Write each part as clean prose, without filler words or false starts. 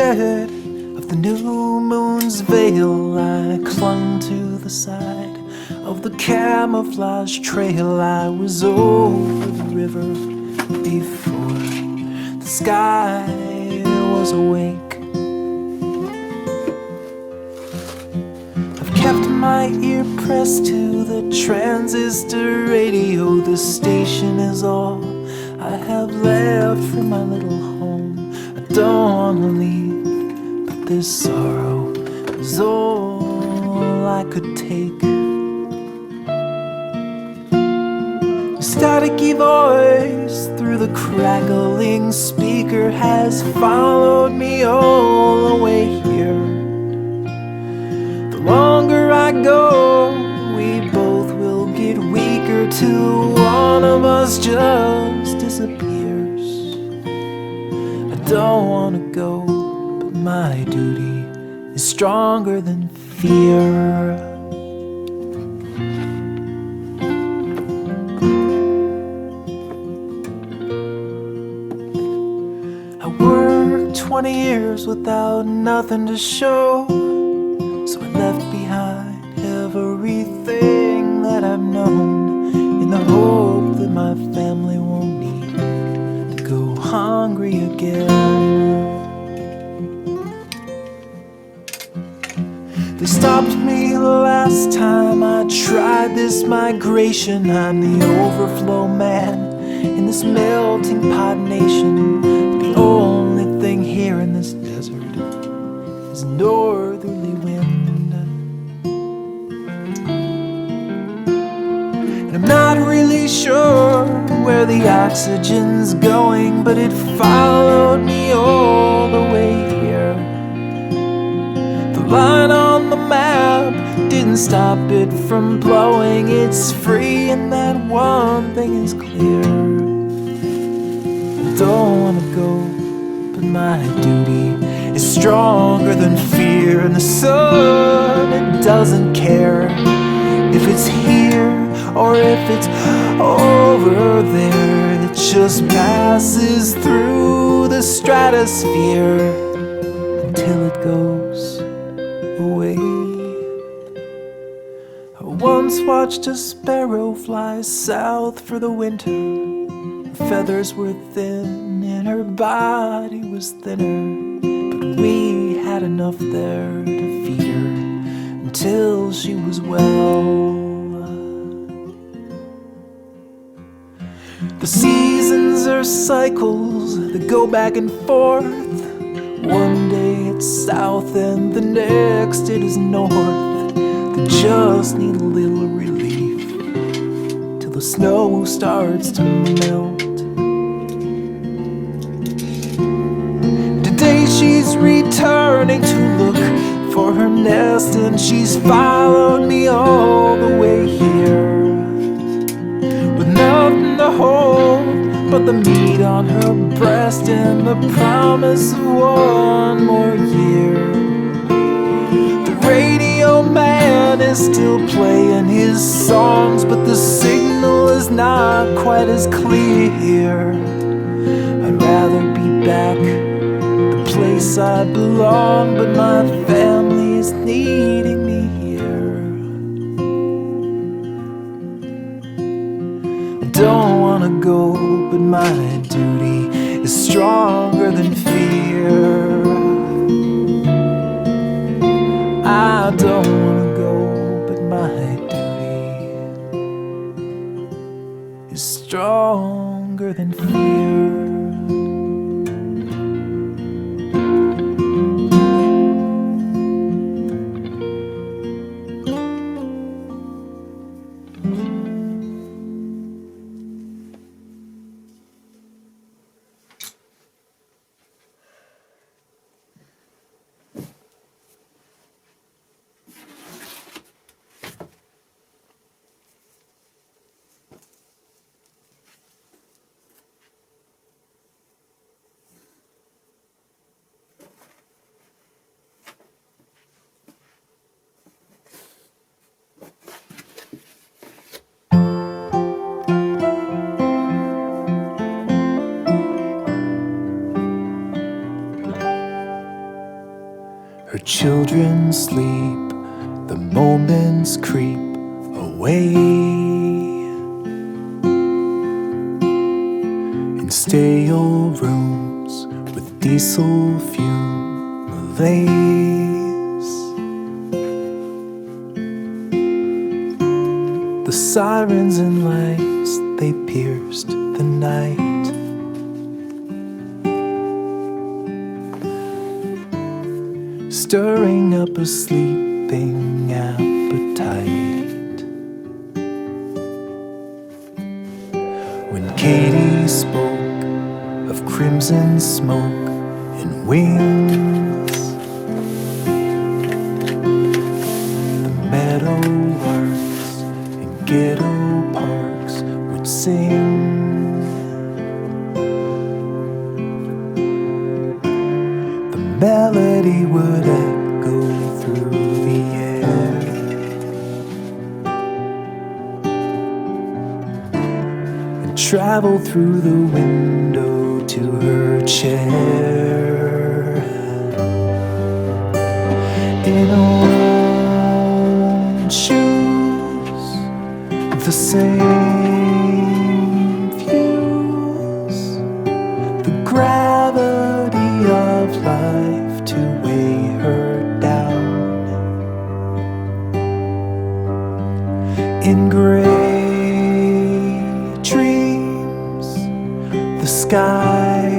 shed of the new moon's veil, I clung to the side of the camouflage trail. I was over the river before the sky was awake. I've kept my ear pressed to the transistor radio. This station is all I have left from my little home. I don't wanna leave, but this sorrow is all I could take. A staticky voice through the crackling speaker has followed me all the way here. The longer I go, we both will get weaker till one of us just disappears. I don't wanna go, but my duty is stronger than fear. I worked 20 years without nothing to show, so I left behind everything that I've known, in the hope that my family won't need to go hungry again. They stopped me the last time I tried this migration. I'm the overflow man in this melting pot nation. The only thing here in this desert is northerly wind. And I'm not really sure where the oxygen's going, but it followed me all the way here. The line on the map didn't stop it from blowing. It's free and that one thing is clear. I don't wanna go, but my duty is stronger than fear. And the sun, it doesn't care if it's here or if it's over there. It just passes through the stratosphere until it goes away. I once watched a sparrow fly south for the winter. Her feathers were thin and her body was thinner, but we had enough there to feed her until she was well. The seasons are cycles that go back and forth. One day it's south and the next it is north. They just need a little relief till the snow starts to melt. Today she's returning to look for her nest, and she's followed me all the way here, with nothing to hold but the meat on her breast and the promise of one more year. The radio man is still playing his songs, but the signal is not quite as clear. I'd rather be back the place I belong, but my family is needing me here. I don't wanna go, but my duty is stronger than fear. I don't wanna go, but my duty is stronger than fear. Her children sleep, the moments creep away. In stale rooms with diesel fume malaise, the sirens and lights, they pierced the night. Stirring up a sleeping appetite. When Katie spoke of crimson smoke and wings, the meadowlarks and ghetto parks would sing. The melody would echo through the air, and travel through the window to her chair. In old shoes, the same views, the gravity of life to weigh her down. In gray dreams, the sky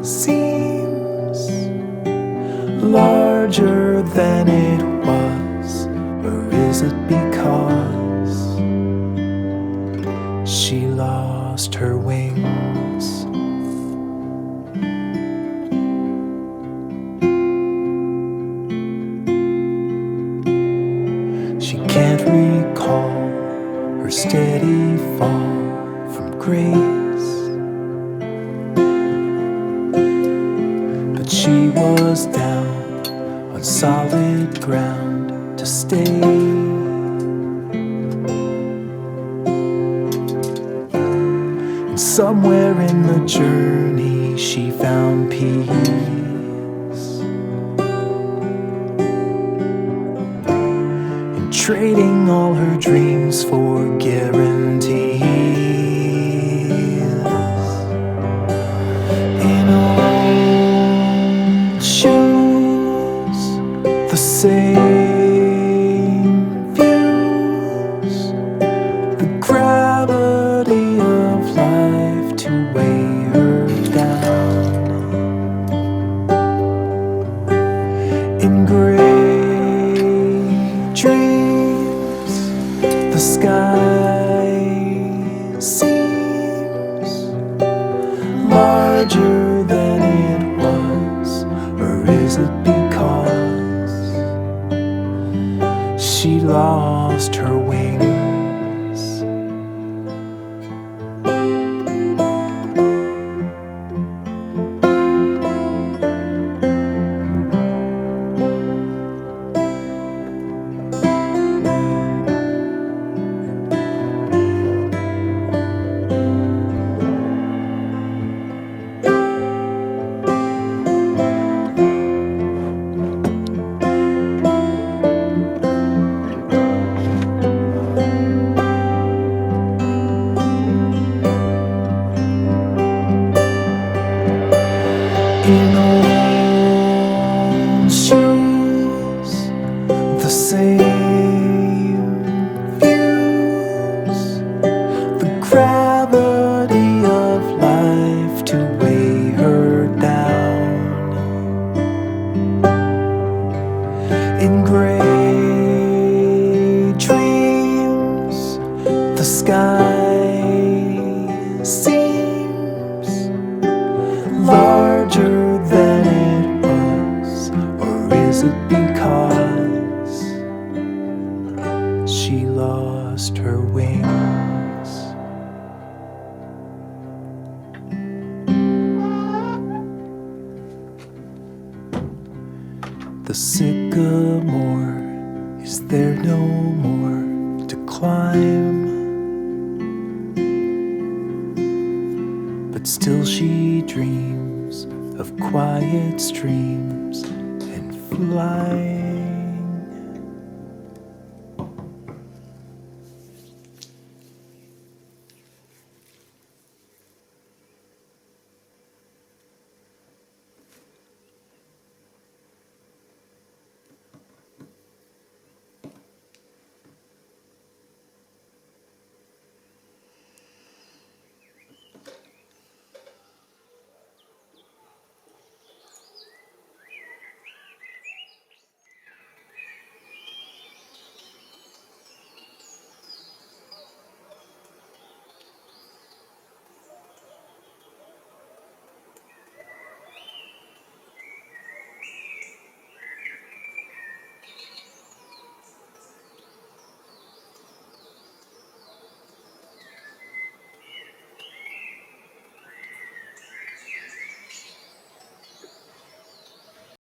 seems larger than it was, or is it because she lost her wings? She can't recall her steady fall from grace, but she was down on solid ground to stay. And somewhere in the journey she found peace, in trading all her dreams for guarantees. In old shoes, the same views, the gravity of life to weigh her down. In gray dreams, the sky seems larger than it was, or is it because she lost her wings? In old shoes, the same views, the gravity of life to weigh her down. In gray dreams, the sky seems larger than it was, or is it because she lost her wings? The sycamore, is there no more to climb? But still she dreams of quiet streams and life.